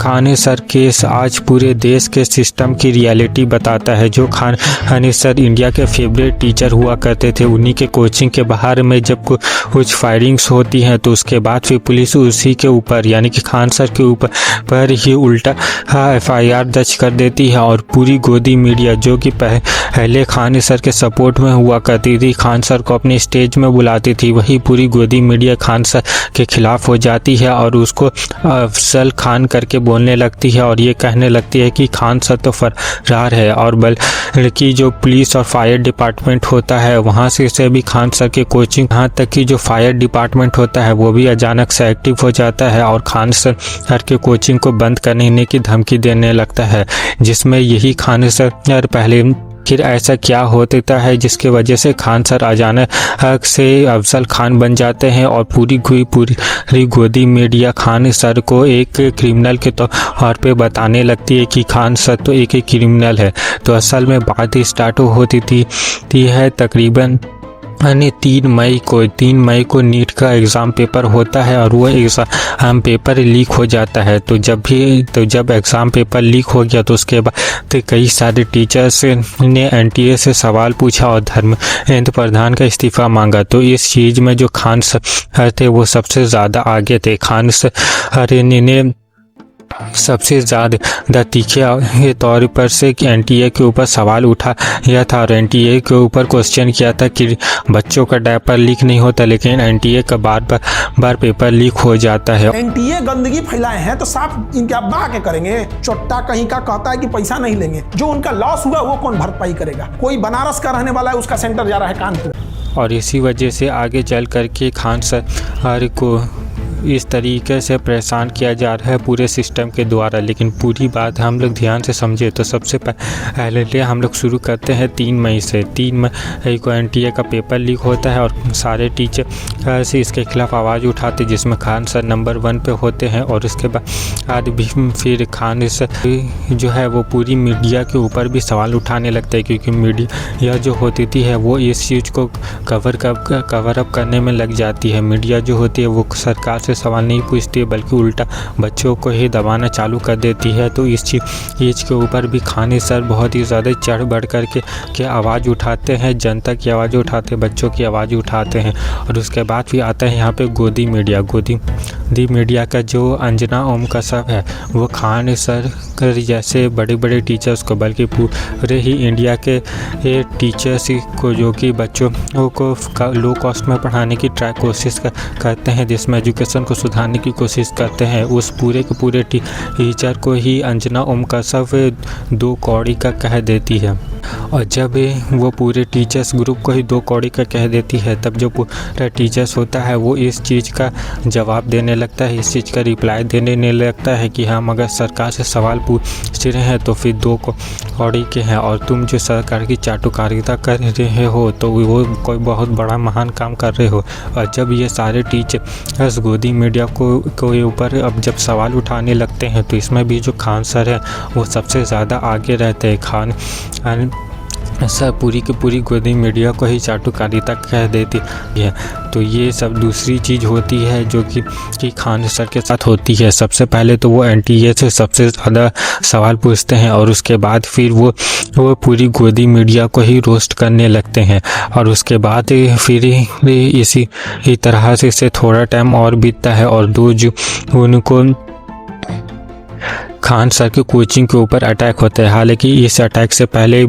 Khan sir case आज पूरे देश के सिस्टम की रियलिटी बताता है। जो खान सर इंडिया के फेवरेट टीचर हुआ करते थे, उन्हीं के कोचिंग के बाहर में जब कुछ फायरिंग्स होती हैं तो उसके बाद फिर पुलिस उसी के ऊपर यानी कि खान सर के ऊपर ही उल्टा FIR दर्ज कर देती है। और पूरी गोदी मीडिया जो कि पहले खान सर के सपोर्ट में हुआ करती थी, खान सर को अपने स्टेज में बुलाती थी, वही पूरी गोदी मीडिया खान सर के खिलाफ हो जाती है और उसको अफजल खान करके बोलने लगती है और ये कहने लगती है कि खान सर तो फरार है। और बल्कि जो पुलिस और फायर डिपार्टमेंट होता है वहाँ से भी खान सर के कोचिंग, यहाँ तक कि जो फायर डिपार्टमेंट होता है वो भी अचानक से एक्टिव हो जाता है और खान सर के कोचिंग को बंद करने की धमकी देने लगता है, जिसमें यही खान सर पहले फिर ऐसा क्या होता है जिसकी वजह से खान सर अचानक से अफजल खान बन जाते हैं और पूरी गोदी मीडिया खान सर को एक क्रिमिनल के तौर पे बताने लगती है कि खान सर तो एक क्रिमिनल है। तो असल में बात स्टार्ट होती थी है तकरीबन 3 मई को नीट का एग्ज़ाम पेपर होता है और वो एग्ज़ाम पेपर लीक हो जाता है। तो जब एग्ज़ाम पेपर लीक हो गया तो उसके बाद कई सारे टीचर्स ने NTA से सवाल पूछा और धर्मेंद्र प्रधान का इस्तीफ़ा मांगा। तो इस चीज़ में जो खान सर थे वो सबसे ज़्यादा आगे थे। खान सर ने सबसे ज़्यादा तीखे तौर पर से NTA के ऊपर सवाल उठाया था और NTA के ऊपर क्वेश्चन किया था कि बच्चों का डायपर लीक नहीं होता, लेकिन NTA का बार पेपर लीक हो जाता है। NTA गंदगी फैलाए हैं तो साफ इनके अब्बा के करेंगे। चोट्टा कहीं का कहता है कि पैसा नहीं लेंगे, जो उनका लॉस हुआ वो कौन भरपाई करेगा? कोई बनारस का रहने वाला है, उसका सेंटर जा रहा है कानपुर। और इसी वजह से आगे चल करके खान सर को इस तरीके से परेशान किया जा रहा है पूरे सिस्टम के द्वारा। लेकिन पूरी बात हम लोग ध्यान से समझे तो सबसे पहले हम लोग शुरू करते हैं 3 मई से। 3 मई को NTA का पेपर लीक होता है और सारे टीचर से इसके खिलाफ आवाज़ उठाते, जिसमें खान सर नंबर 1 पे होते हैं। और उसके बाद भी फिर खान सर जो है वो पूरी मीडिया के ऊपर भी सवाल उठाने लगते हैं, क्योंकि मीडिया जो होती थी है वो इस चीज़ को कवर अप करने में लग जाती है। मीडिया जो होती है वो सरकार से सवाल नहीं पूछती है बल्कि उल्टा बच्चों को ही दबाना चालू कर देती है। तो इस चीज़ के ऊपर भी खान सर बहुत ही ज़्यादा चढ़ बढ़ कर के आवाज़ उठाते हैं, जनता की आवाज़ उठाते हैं, बच्चों की आवाज़ उठाते हैं। और उसके बाद भी आता है यहाँ पे गोदी मीडिया का जो अंजना ओम कश्यप है वो खान सर जैसे बड़े बड़े टीचर्स को, बल्कि पूरे ही इंडिया के टीचर्स को जो कि बच्चों को लो कॉस्ट में पढ़ाने की कोशिश करते हैं, जिसमें एजुकेशन को सुधारने की कोशिश करते हैं, उस पूरे के पूरे टीचर को ही अंजना ओम कश्यप 2 कौड़ी का कह देती है। और जब वो पूरे टीचर्स ग्रुप को ही 2 कौड़ी का कह देती है, तब जो पूरा टीचर्स होता है वो इस चीज़ का जवाब देने लगता है, इस चीज़ का रिप्लाई देने लगता है कि हम अगर सरकार से सवाल पूछ रहे हैं तो फिर 2 कौड़ी के हैं, और तुम जो सरकार की चाटुकारिता कर रहे हो तो वो कोई बहुत बड़ा महान काम कर रहे हो। और जब ये सारे टीचर्स गोदी मीडिया को ऊपर अब जब सवाल उठाने लगते हैं तो इसमें भी जो खान सर है वो सबसे ज़्यादा आगे रहते हैं। खान सर पूरी की पूरी गोदी मीडिया को ही चाटुकारिता कह देती है। तो ये सब दूसरी चीज़ होती है जो कि खान सर के साथ होती है। सबसे पहले तो वो NTA से सबसे ज़्यादा सवाल पूछते हैं और उसके बाद फिर वो पूरी गोदी मीडिया को ही रोस्ट करने लगते हैं। और उसके बाद फिर इसी तरह से थोड़ा टाइम और बीतता है और 2 जून को खान सर के कोचिंग के ऊपर अटैक होता है। हालांकि इस अटैक से पहले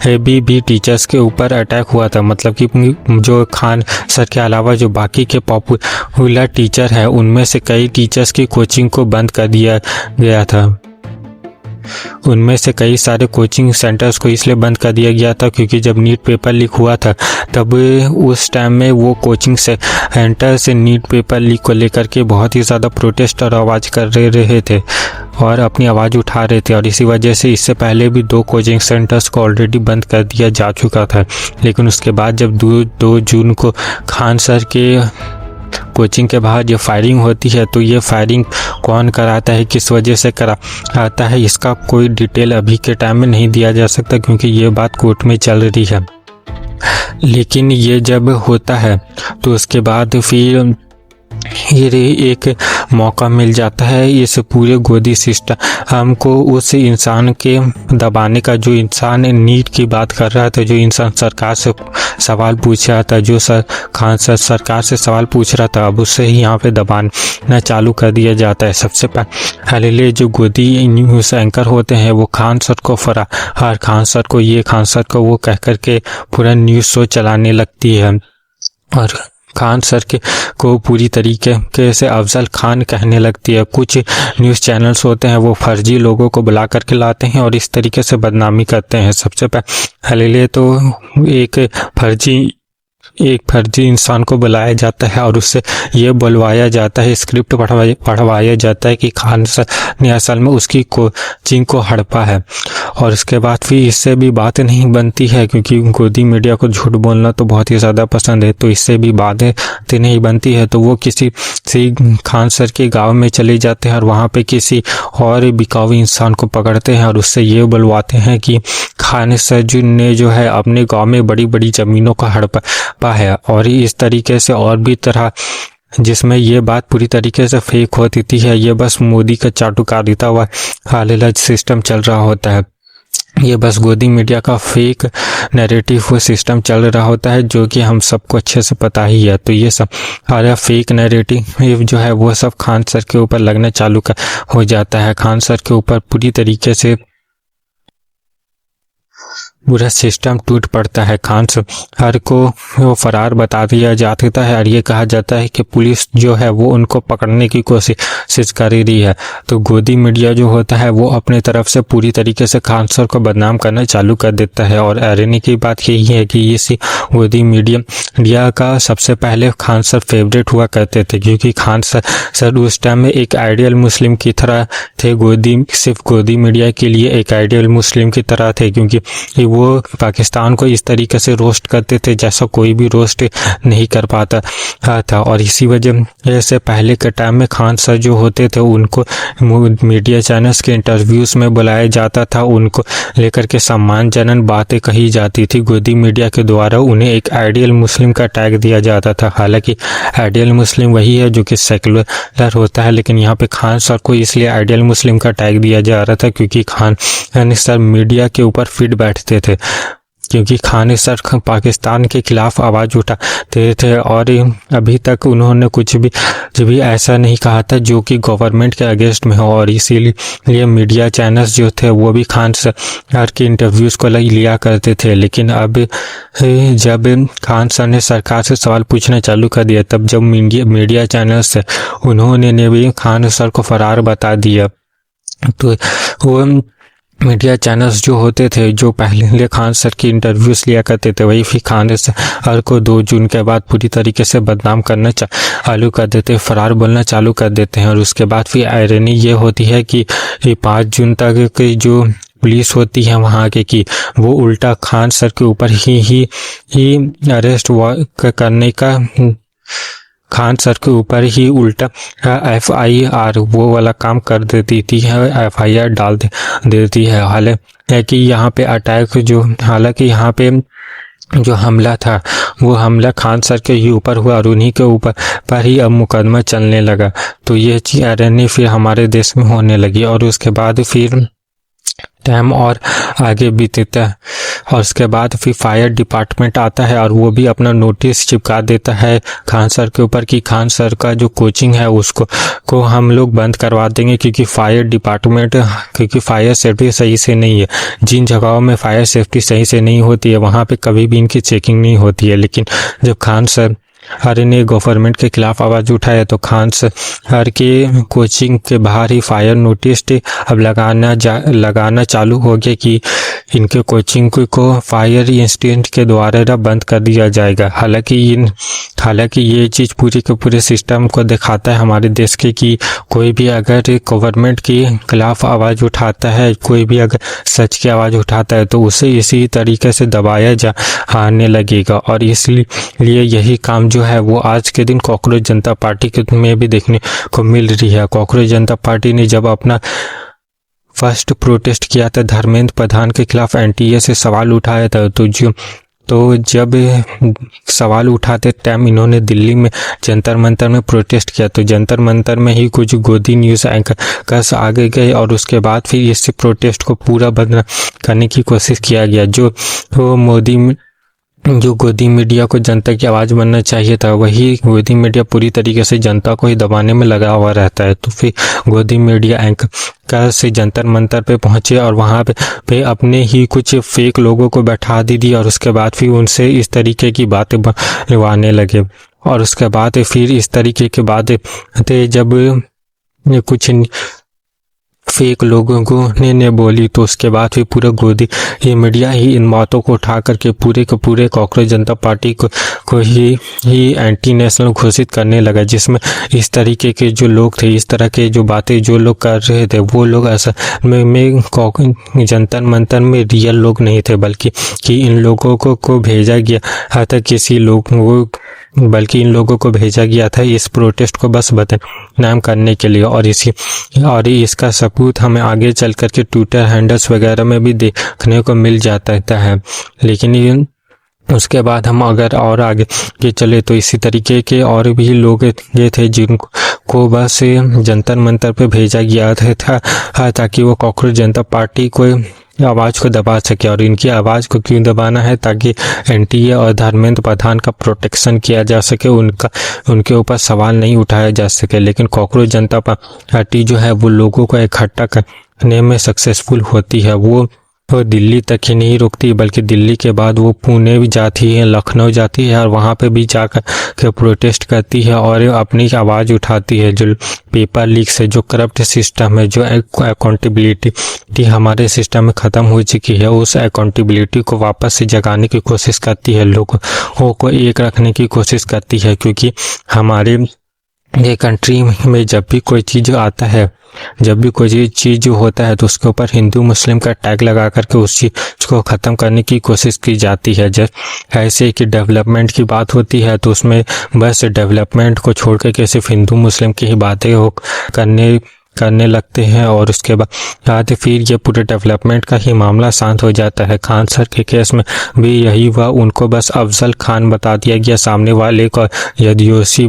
भी टीचर्स के ऊपर अटैक हुआ था, मतलब कि जो खान सर के अलावा जो बाकी के पॉपुलर टीचर हैं उनमें से कई टीचर्स की कोचिंग को बंद कर दिया गया था। उनमें से कई सारे कोचिंग सेंटर्स को इसलिए बंद कर दिया गया था क्योंकि जब नीट पेपर लीक हुआ था तब उस टाइम में वो कोचिंग सेंटर से नीट पेपर लीक को लेकर के बहुत ही ज़्यादा प्रोटेस्ट और आवाज़ कर रहे थे और अपनी आवाज़ उठा रहे थे। और इसी वजह से इससे पहले भी 2 कोचिंग सेंटर्स को ऑलरेडी बंद कर दिया जा चुका था। लेकिन उसके बाद जब 2 जून को खान सर के कोचिंग के बाहर जो फायरिंग होती है तो ये फायरिंग कौन कराता है, किस वजह से कराता है, इसका कोई डिटेल अभी के टाइम में नहीं दिया जा सकता क्योंकि ये बात कोर्ट में चल रही है। लेकिन ये जब होता है तो उसके बाद फिर ये एक मौका मिल जाता है इस पूरे गोदी सिस्टम हमको उस इंसान के दबाने का, जो इंसान नीट की बात कर रहा था, जो इंसान सरकार से सवाल पूछ रहा था, जो खान सर सरकार से सवाल पूछ रहा था, अब उससे ही यहाँ पे दबाना चालू कर दिया जाता है। सबसे पहले जो गोदी न्यूज़ एंकर होते हैं वो खान सर को फरार, खान सर को ये, खान सर को वो कह करके पूरा न्यूज़ शो चलाने लगती है और खान सर को पूरी तरीके से अफजल खान कहने लगती है। कुछ न्यूज़ चैनल्स होते हैं वो फर्जी लोगों को बुला करके लाते हैं और इस तरीके से बदनामी करते हैं। सबसे पहले तो एक फर्जी इंसान को बुलाया जाता है और उससे ये बुलवाया जाता है, स्क्रिप्ट पढ़वाया जाता है कि खान सर ने असल में उसकी कोचिंग को हड़पा है। और उसके बाद फिर इससे भी बात नहीं बनती है, क्योंकि गोदी मीडिया को झूठ बोलना तो बहुत ही ज़्यादा पसंद है, तो इससे भी बातें नहीं बनती है। तो वो किसी खान सर के गांव में चले जाते हैं और वहाँ पे किसी और बिकाऊ इंसान को पकड़ते हैं और उससे ये बुलवाते हैं कि खान सर ने जो है अपने गाँव में बड़ी बड़ी ज़मीनों को हड़पा है। और इस तरीके से और भी तरह, जिसमें ये बात पूरी तरीके से फेक होती है। ये बस मोदी का चाटुकारिता व हालेला सिस्टम चल रहा होता है। ये बस गोदी मीडिया का फेक नैरेटिव वो सिस्टम चल रहा होता है, जो कि हम सबको अच्छे से पता ही है। तो ये सब सारा फेक नैरेटिव जो है वो सब खान सर के ऊपर लगना चालू हो जाता है। खान सर के ऊपर पूरी तरीके से पूरा सिस्टम टूट पड़ता है। खान सर को वो फरार बता दिया जाता है और ये कहा जाता है कि पुलिस जो है वो उनको पकड़ने की कोशिश कर रही है। तो गोदी मीडिया जो होता है वो अपने तरफ से पूरी तरीके से खान सर को बदनाम करना चालू कर देता है। और ऐरनी की बात यही है कि इसी गोदी मीडिया का सबसे पहले खान सर फेवरेट हुआ करते थे, क्योंकि खान सर उस टाइम में एक आइडियल मुस्लिम की तरह थे। सिर्फ गोदी मीडिया के लिए एक आइडियल मुस्लिम की तरह थे, क्योंकि वो पाकिस्तान को इस तरीके से रोस्ट करते थे जैसा कोई भी रोस्ट नहीं कर पाता था। और इसी वजह से पहले के टाइम में खान सर जो होते थे उनको मीडिया चैनल्स के इंटरव्यूज़ में बुलाया जाता था, उनको लेकर के सम्मानजनक बातें कही जाती थी। गोदी मीडिया के द्वारा उन्हें एक आइडियल मुस्लिम का टैग दिया जाता था। हालांकि आइडियल मुस्लिम वही है जो कि सेकुलर होता है, लेकिन यहाँ पे खान सर को इसलिए आइडियल मुस्लिम का टैग दिया जा रहा था क्योंकि खान सर मीडिया के ऊपर फिट बैठते थे, क्योंकि खान सर पाकिस्तान के खिलाफ आवाज़ उठाते थे और अभी तक उन्होंने कुछ भी ऐसा नहीं कहा था जो कि गवर्नमेंट के अगेंस्ट में हो। और इसीलिए मीडिया चैनल्स जो थे वो भी खान सर के इंटरव्यूज़ को लिया करते थे। लेकिन अब जब खान सर ने सरकार से सवाल पूछना चालू कर दिया, तब जब मीडिया चैनल्स थे उन्होंने भी खान सर को फरार बता दिया। तो वो मीडिया चैनल्स जो होते थे जो पहले खान सर की इंटरव्यूज़ लिया करते थे, वही फिर खान सर को 2 जून के बाद पूरी तरीके से बदनाम करना चालू कर देते, फरार बोलना चालू कर देते हैं। और उसके बाद फिर आयरनी ये होती है कि 5 जून तक की जो पुलिस होती है वहाँ के कि वो उल्टा खान सर के ऊपर ही अरेस्ट करने का, खान सर के ऊपर ही उल्टा FIR वो वाला काम कर देती है, FIR डाल देती है। हालांकि यहाँ पे अटैक हालांकि यहाँ पे जो हमला था वो हमला खान सर के ही ऊपर हुआ और उन्हीं के ऊपर ही अब मुकदमा चलने लगा। तो ये चीज़ आयरनी फिर हमारे देश में होने लगी और उसके बाद फिर टाइम और आगे बीतता है और उसके बाद फिर फायर डिपार्टमेंट आता है और वो भी अपना नोटिस चिपका देता है खान सर के ऊपर कि खान सर का जो कोचिंग है उसको हम लोग बंद करवा देंगे, क्योंकि फायर सेफ्टी सही से नहीं है। जिन जगहों में फायर सेफ्टी सही से नहीं होती है वहाँ पे कभी भी इनकी चेकिंग नहीं होती है। लेकिन जब खान सर ने गवर्नमेंट के खिलाफ आवाज़ उठाया तो खान सर के कोचिंग के बाहर ही फायर नोटिस अब लगाना चालू हो गया कि इनके कोचिंग को फायर इंस्टीट्यूट के द्वारा बंद कर दिया जाएगा। हालांकि ये चीज़ पूरे के पूरे सिस्टम को दिखाता है हमारे देश के कि कोई भी अगर गवर्नमेंट के खिलाफ आवाज़ उठाता है, कोई भी अगर सच की आवाज़ उठाता है तो उसे इसी तरीके से दबाया जाने लगेगा। और इसलिए यही काम जो है वो आज के दिन कॉकरोच जनता पार्टी में भी देखने को मिल रही है। कॉकरोच जनता पार्टी ने जब अपना फर्स्ट प्रोटेस्ट किया था धर्मेंद्र प्रधान के खिलाफ NTA से सवाल उठाया था, तो जो तो जब सवाल उठाते टाइम इन्होंने दिल्ली में जंतर मंतर में प्रोटेस्ट किया, तो जंतर मंतर में ही कुछ गोदी न्यूज़ एंकर्स आगे गए और उसके बाद फिर इस प्रोटेस्ट को पूरा बदनाम करने की कोशिश किया गया। जो गोदी मीडिया को जनता की आवाज़ बनना चाहिए था, वही गोदी मीडिया पूरी तरीके से जनता को ही दबाने में लगा हुआ रहता है। तो फिर गोदी मीडिया एंकर से जंतर मंतर पे पहुंचे और वहाँ पे अपने ही कुछ फेक लोगों को बैठा दी और उसके बाद फिर उनसे इस तरीके की बातें बनवाने लगे। और उसके बाद फिर इस तरीके की बातें जब कुछ फेक लोगों को ने बोली, तो उसके बाद फिर पूरा गोदी ये मीडिया ही इन बातों को उठा करके पूरे के पूरे कॉकरोच जनता पार्टी को ही एंटी नेशनल घोषित करने लगा, जिसमें इस तरीके के जो लोग थे, इस तरह के जो बातें जो लोग कर रहे थे, वो लोग असल में जंतर मंतर में रियल लोग नहीं थे, बल्कि कि इन लोगों को भेजा गया था बल्कि इन लोगों को भेजा गया था इस प्रोटेस्ट को बस बदनाम करने के लिए। और इसका सबूत हमें आगे चल करके ट्विटर हैंडल्स वगैरह में भी देखने को मिल जाता है। लेकिन उसके बाद हम अगर और आगे चले तो इसी तरीके के और भी लोग ये थे जिनको बस जंतर मंतर पे भेजा गया था ताकि वो कॉकरोच जनता पार्टी को आवाज़ को दबा सके। और इनकी आवाज़ को क्यों दबाना है? ताकि एनटीए और धर्मेंद्र प्रधान का प्रोटेक्शन किया जा सके, उनके ऊपर सवाल नहीं उठाया जा सके। लेकिन कॉकरोच जनता पार्टी जो है वो लोगों को इकट्ठा करने में सक्सेसफुल होती है। वो दिल्ली तक ही नहीं रुकती, बल्कि दिल्ली के बाद वो पुणे भी जाती है, लखनऊ जाती है और वहाँ पे भी जाकर के प्रोटेस्ट करती है और अपनी आवाज़ उठाती है। जो पेपर लीक से जो करप्ट सिस्टम है, जो अकाउंटेबिलिटी हमारे सिस्टम में ख़त्म हो चुकी है, उस अकाउंटेबिलिटी को वापस से जगाने की कोशिश करती है, लोगों को एक रखने की कोशिश करती है। क्योंकि हमारे ये कंट्री में जब भी कोई चीज़ आता है, जब भी कोई चीज़ जो होता है, तो उसके ऊपर हिंदू मुस्लिम का टैग लगा करके उस चीज़ को ख़त्म करने की कोशिश की जाती है। जब ऐसे कि डेवलपमेंट की बात होती है तो उसमें बस डेवलपमेंट को छोड़ के सिर्फ हिंदू मुस्लिम की ही बातें करने लगते हैं और उसके बाद फिर ये पूरे डेवलपमेंट का ही मामला शांत हो जाता है। खान सर के केस में भी यही हुआ, उनको बस अफजल खान बता दिया गया, सामने वाले को यदयोशी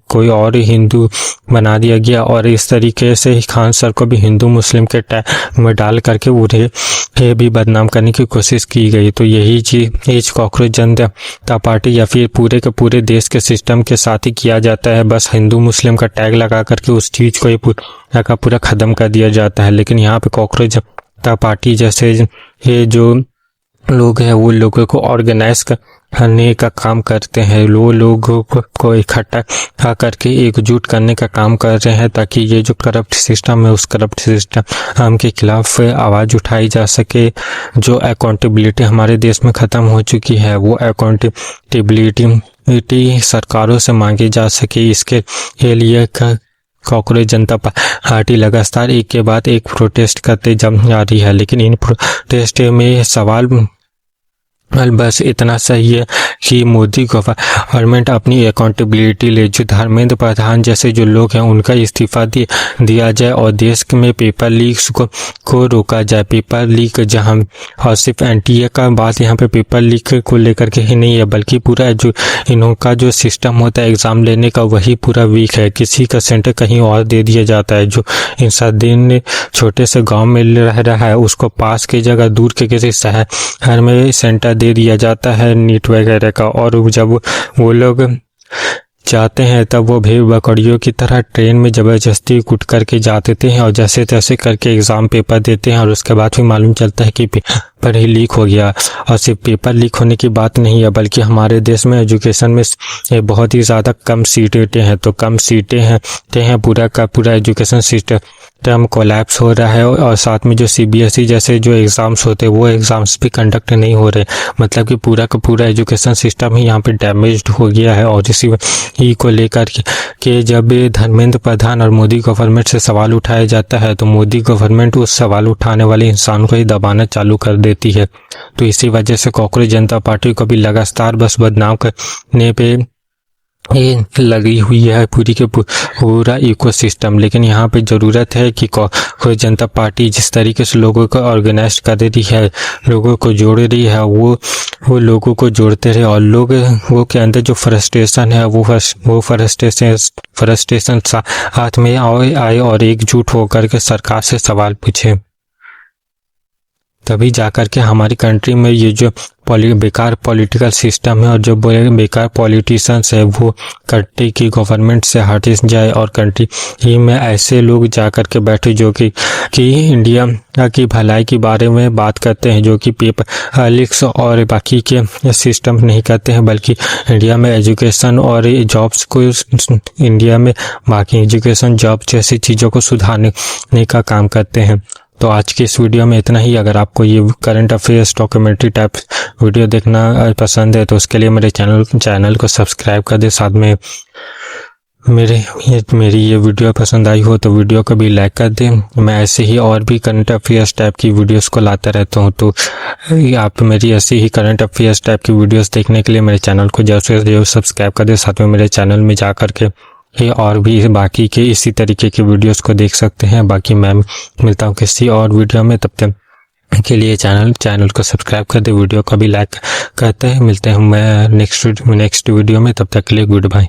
कोई और हिंदू बना दिया गया और इस तरीके से ही खान सर को भी हिंदू मुस्लिम के टैग में डाल करके उन्हें भी बदनाम करने की कोशिश की गई। तो यही चीज़ कॉकरोच जनता पार्टी या फिर पूरे के पूरे देश के सिस्टम के साथ ही किया जाता है। बस हिंदू मुस्लिम का टैग लगा करके उस चीज़ को ही पूरा ख़त्म कर दिया जाता है। लेकिन यहाँ पे कॉकरोच जनता पार्टी जैसे ये जो लोग हैं वो लोगों को ऑर्गेनाइज करने का काम करते हैं, वो लोगों को इकट्ठा करके एकजुट करने का काम कर रहे हैं, ताकि ये जो करप्ट सिस्टम है उस करप्ट सिस्टम के खिलाफ आवाज़ उठाई जा सके। जो अकाउंटेबिलिटी हमारे देश में ख़त्म हो चुकी है, वो अकाउंटेबिलिटी सरकारों से मांगी जा सके। इसके लिए कॉकरोच जनता पार्टी लगातार एक के बाद एक प्रोटेस्ट करते जा रही है। लेकिन इन प्रोटेस्ट में सवाल बस इतना सही है कि मोदी गवर्नमेंट अपनी अकाउंटेबिलिटी ले, जो धर्मेंद्र प्रधान जैसे जो लोग हैं उनका इस्तीफा दिया जाए और देश में पेपर लीक्स को रोका जाए। पेपर लीक जहां और सिर्फ एनटीए का बात यहाँ पे पेपर लीक को लेकर के ही नहीं है, बल्कि पूरा जो इनका जो सिस्टम होता है एग्ज़ाम लेने का वही पूरा वीक है। किसी का सेंटर कहीं और दे दिया जाता है। जो इंसान दिन छोटे से गाँव में रह रहा है उसको पास की जगह दूर के किसी शहर में सेंटर दे दिया जाता है नीट वगैरह का। और जब वो लोग जाते हैं तब वो भेड़ बकरियों की तरह ट्रेन में ज़बरदस्ती कुट करके जाते हैं और जैसे तैसे करके एग्ज़ाम पेपर देते हैं और उसके बाद फिर मालूम चलता है कि पेपर ही लीक हो गया। और सिर्फ पेपर लीक होने की बात नहीं है, बल्कि हमारे देश में एजुकेशन में बहुत ही ज़्यादा कम सीटें हैं। तो कम सीटें हैं, पूरा का पूरा एजुकेशन सिस्टम कोलैप्स हो रहा है। और साथ में जो CBSE जैसे जो एग्ज़ाम्स होते हैं वो एग्ज़ाम्स भी कंडक्ट नहीं हो रहे, मतलब कि पूरा का पूरा एजुकेशन सिस्टम ही यहाँ पे डैमेज्ड हो गया है। और इसी को लेकर के जब धर्मेंद्र प्रधान और मोदी गवर्नमेंट से सवाल उठाया जाता है तो मोदी गवर्नमेंट उस सवाल उठाने वाले इंसान को ही दबाना चालू कर देती है। तो इसी वजह से कॉकरोच जनता पार्टी को भी लगातार बस बदनाम करने पे ये लगी हुई है पूरी के पूरा इकोसिस्टम। लेकिन यहाँ पे ज़रूरत है कि कोई जनता पार्टी जिस तरीके से लोगों को ऑर्गेनाइज कर रही है, लोगों को जोड़ रही है, वो लोगों को जोड़ते रहे और लोग वो के अंदर जो फ्रस्ट्रेशन है वो फ्रस्ट्रेशन साथ में आए और एकजुट होकर के सरकार से सवाल पूछे। तभी जाकर के हमारी कंट्री में ये जो बेकार पॉलिटिकल सिस्टम है और जो बेकार पॉलिटिशियंस है वो कंट्री की गवर्नमेंट से हट जाए और कंट्री ही में ऐसे लोग जाकर के बैठे जो कि इंडिया की भलाई के बारे में बात करते हैं, जो कि पेपर लीक्स और बाकी के सिस्टम नहीं करते हैं, बल्कि इंडिया में एजुकेशन और जॉब्स को इंडिया में बाकी एजुकेशन जॉब जैसी चीज़ों को सुधारने का काम करते हैं। तो आज की इस वीडियो में इतना ही। अगर आपको ये current affairs documentary type video देखना पसंद है तो उसके लिए मेरे चैनल को सब्सक्राइब कर दे। साथ में मेरी ये वीडियो पसंद आई हो तो वीडियो को भी लाइक कर दें। मैं ऐसे ही और भी करंट अफेयर्स टाइप की वीडियोस को लाता रहता हूँ, तो आप मेरी ऐसी ही करंट अफेयर्स टाइप की वीडियोस देखने के लिए मेरे चैनल को जरूर से जरूर सब्सक्राइब कर दें। साथ में मेरे चैनल में जा कर के और भी बाकी के इसी तरीके के वीडियोस को देख सकते हैं। बाकी मैं मिलता हूँ किसी और वीडियो में, तब तक के लिए चैनल को सब्सक्राइब कर दे, वीडियो को भी लाइक करते हैं। मिलते हैं मैं नेक्स्ट वीडियो में, तब तक के लिए गुड बाय।